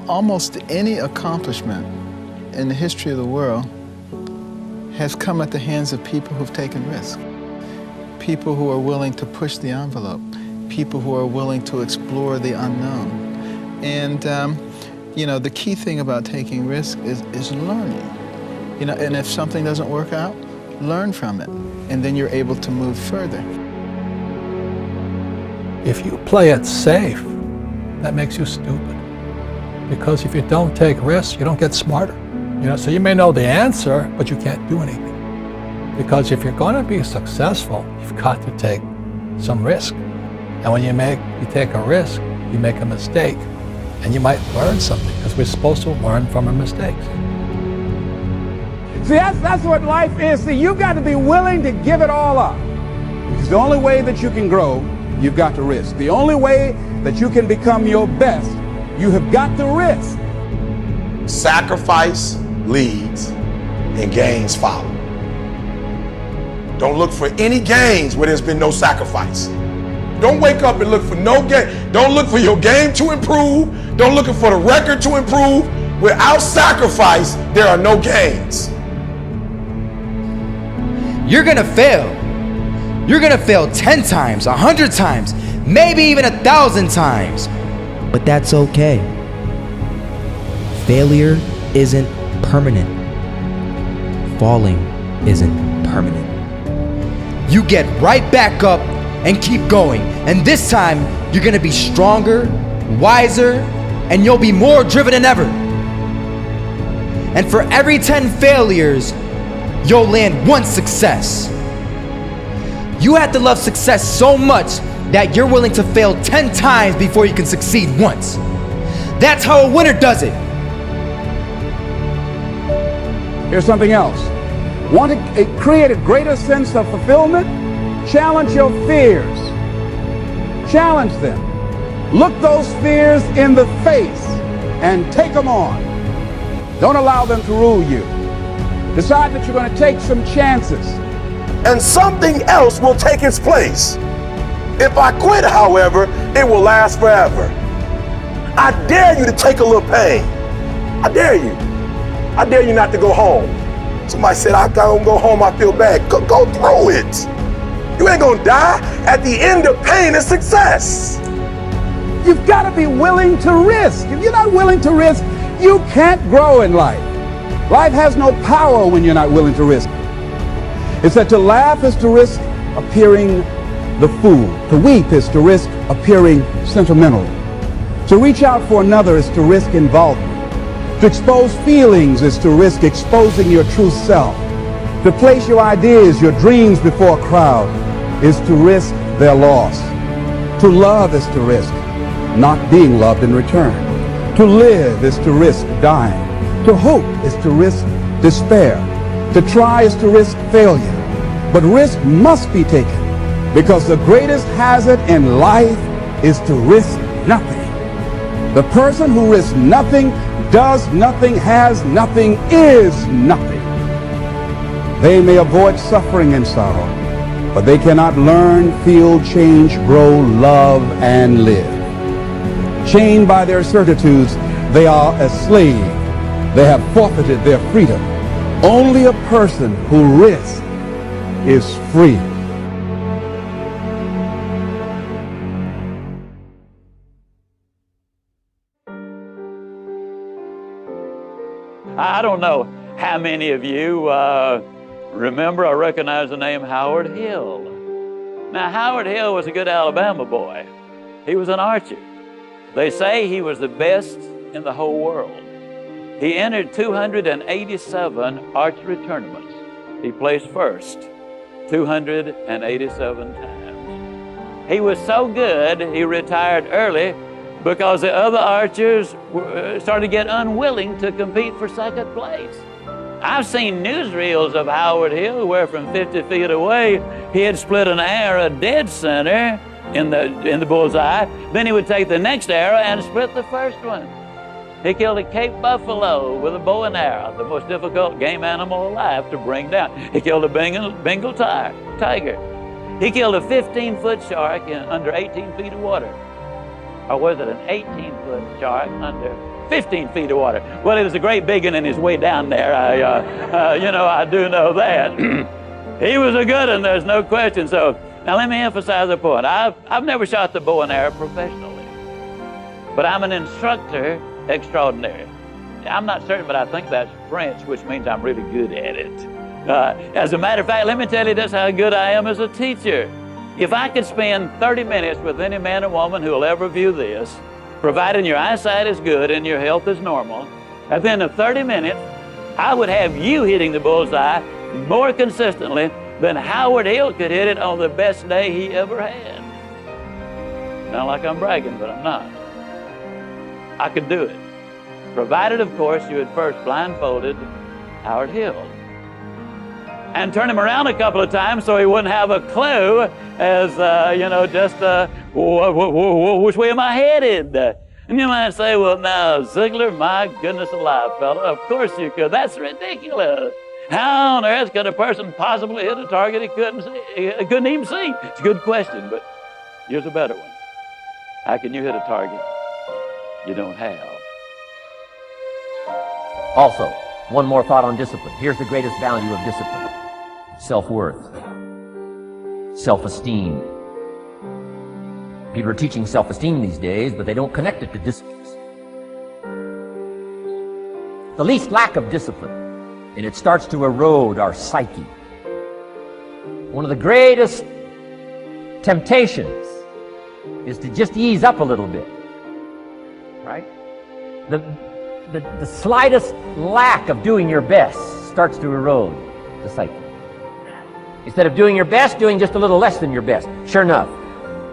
Almost any accomplishment in the history of the world has come at the hands of people who've taken risks. People who are willing to push the envelope. People who are willing to explore the unknown. And, you know, the key thing about taking risks is learning. You know, and if something doesn't work out, learn from it, and then you're able to move further. If you play it safe, that makes you stupid. Because if you don't take risks, you don't get smarter. You know, so you may know the answer, but you can't do anything. Because if you're going to be successful, you've got to take some risk. And when you take a risk, you make a mistake, and you might learn something, because we're supposed to learn from our mistakes. See, that's what life is. See, you've got to be willing to give it all up. Because the only way that you can grow, you've got to risk. The only way that you can become your best, you have got to risk. Sacrifice leads and gains follow. Don't look for any gains where there's been no sacrifice. Don't wake up and look for no game. Don't look for your game to improve. Don't look for the record to improve. Without sacrifice, there are no gains. You're gonna fail. You're gonna fail 10 times, 100 times, maybe even 1,000 times. But that's okay. Failure isn't permanent. Falling isn't permanent. You get right back up and keep going. And this time, you're gonna be stronger, wiser, and you'll be more driven than ever. And for every 10 failures, you'll land one success. You have to love success so much that you're willing to fail 10 times before you can succeed once. That's how a winner does it. Here's something else. Want to create a greater sense of fulfillment? Challenge your fears. Challenge them. Look those fears in the face and take them on. Don't allow them to rule you. Decide that you're going to take some chances. And something else will take its place. If I quit, however, it will last forever. I dare you to take a little pain. I dare you. I dare you not to go home. Somebody said, I don't go home, I feel bad. Go through it. You ain't gonna die. At the end of pain is success. You've got to be willing to risk. If you're not willing to risk, you can't grow in life. Life has no power when you're not willing to risk. It's that to laugh is to risk appearing the fool. To weep is to risk appearing sentimental. To reach out for another is to risk involvement. To expose feelings is to risk exposing your true self. To place your ideas, your dreams before a crowd is to risk their loss. To love is to risk not being loved in return. To live is to risk dying. To hope is to risk despair. To try is to risk failure. But risk must be taken, because the greatest hazard in life is to risk nothing. The person who risks nothing, does nothing, has nothing, is nothing. They may avoid suffering and sorrow, but they cannot learn, feel, change, grow, love, and live. Chained by their certitudes, they are a slave. They have forfeited their freedom. Only a person who risks is free. I don't know how many of you remember or recognize the name Howard Hill. Now, Howard Hill was a good Alabama boy. He was an archer. They say he was the best in the whole world. He entered 287 archery tournaments. He placed first 287 times. He was so good, he retired early because the other archers started to get unwilling to compete for second place. I've seen newsreels of Howard Hill where from 50 feet away, he had split an arrow dead center in the bullseye. Then he would take the next arrow and split the first one. He killed a Cape buffalo with a bow and arrow, the most difficult game animal alive to bring down. He killed a Bengal tiger. He killed a 15-foot shark in under 18 feet of water. or was it an 18-foot shark under 15 feet of water? Well, it was a great big one in his way down there. I do know that. He was a good one, there's no question. So now let me emphasize a point. I've never shot the bow and arrow professionally, but I'm an instructor extraordinary. I'm not certain, but I think that's French, which means I'm really good at it. As a matter of fact, let me tell you just how good I am as a teacher. If I could spend 30 minutes with any man or woman who will ever view this, providing your eyesight is good and your health is normal, at the end of 30 minutes, I would have you hitting the bullseye more consistently than Howard Hill could hit it on the best day he ever had. Not like I'm bragging, but I'm not. I could do it. Provided, of course, you had first blindfolded Howard Hill and turn him around a couple of times so he wouldn't have a clue as, which way am I headed? And you might say, well, now, Ziglar, my goodness alive, fella, of course you could. That's ridiculous. How on earth could a person possibly hit a target he couldn't even see? It's a good question, but here's a better one. How can you hit a target you don't have? Also, one more thought on discipline. Here's the greatest value of discipline. Self-worth. Self-esteem. People are teaching self-esteem these days, but they don't connect it to discipline. The least lack of discipline, and it starts to erode our psyche. One of the greatest temptations is to just ease up a little bit, right? The slightest lack of doing your best starts to erode the psyche. Instead of doing your best, doing just a little less than your best. Sure enough,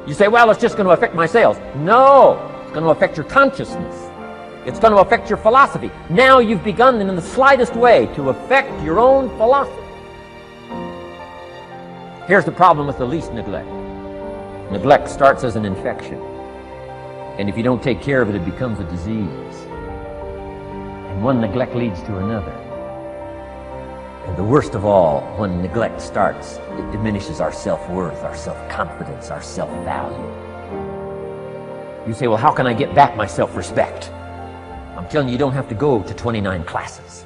you say, well, it's just going to affect my sales. No, it's going to affect your consciousness. It's going to affect your philosophy. Now you've begun in the slightest way to affect your own philosophy. Here's the problem with the least neglect. Neglect starts as an infection. And if you don't take care of it, it becomes a disease. And one neglect leads to another. And the worst of all, when neglect starts, it diminishes our self-worth, our self-confidence, our self-value. You say, well, how can I get back my self-respect? I'm telling you, you don't have to go to 29 classes.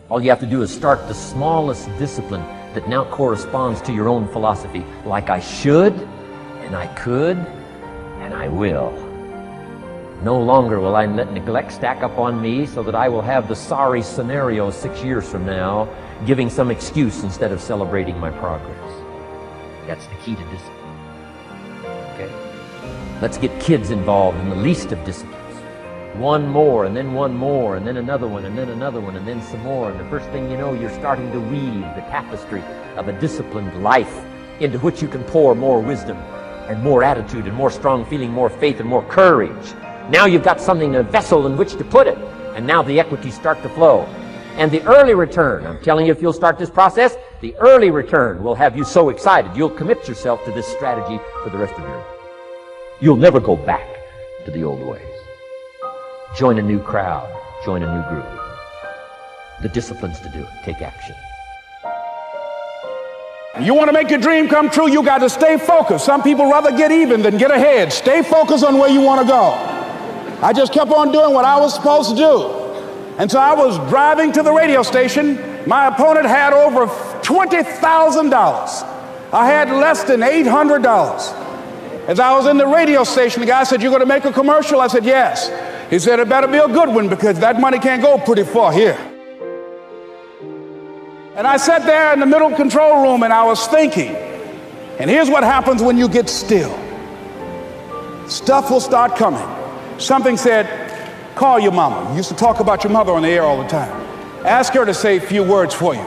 All you have to do is start the smallest discipline that now corresponds to your own philosophy, like I should, and I could, and I will. No longer will I let neglect stack up on me so that I will have the sorry scenario 6 years from now, giving some excuse instead of celebrating my progress. That's the key to discipline. Okay? Let's get kids involved in the least of disciplines. One more, and then one more, and then another one, and then another one, and then some more. And the first thing you know, you're starting to weave the tapestry of a disciplined life into which you can pour more wisdom and more attitude and more strong feeling, more faith and more courage. Now you've got something, a vessel in which to put it. And now the equities start to flow. And the early return, I'm telling you, if you'll start this process, the early return will have you so excited. You'll commit yourself to this strategy for the rest of your life. You'll never go back to the old ways. Join a new crowd. Join a new group. The disciplines to do it. Take action. You want to make your dream come true, you got to stay focused. Some people rather get even than get ahead. Stay focused on where you want to go. I just kept on doing what I was supposed to do. And so I was driving to the radio station. My opponent had over $20,000. I had less than $800. As I was in the radio station, the guy said, "You're going to make a commercial?" I said, "Yes." He said, "It better be a good one because that money can't go pretty far here." And I sat there in the middle control room and I was thinking, and here's what happens when you get still. Stuff will start coming. Something said, "Call your mama." You used to talk about your mother on the air all the time. Ask her to say a few words for you.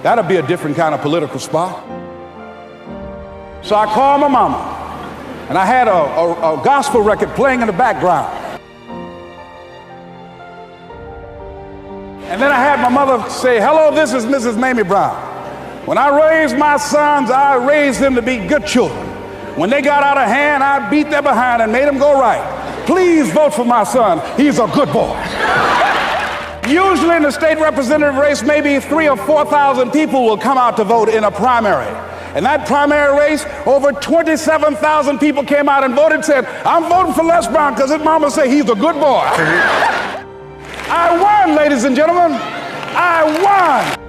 That'll be a different kind of political spot. So I called my mama, and I had a gospel record playing in the background. And then I had my mother say, "Hello, this is Mrs. Mamie Brown. When I raised my sons, I raised them to be good children. When they got out of hand, I beat their behind and made them go right. Please vote for my son. He's a good boy." Usually in the state representative race, maybe 3,000 or 4,000 people will come out to vote in a primary. And that primary race, over 27,000 people came out and voted, said, I'm voting for Les Brown because his mama said he's a good boy. I won, ladies and gentlemen. I won.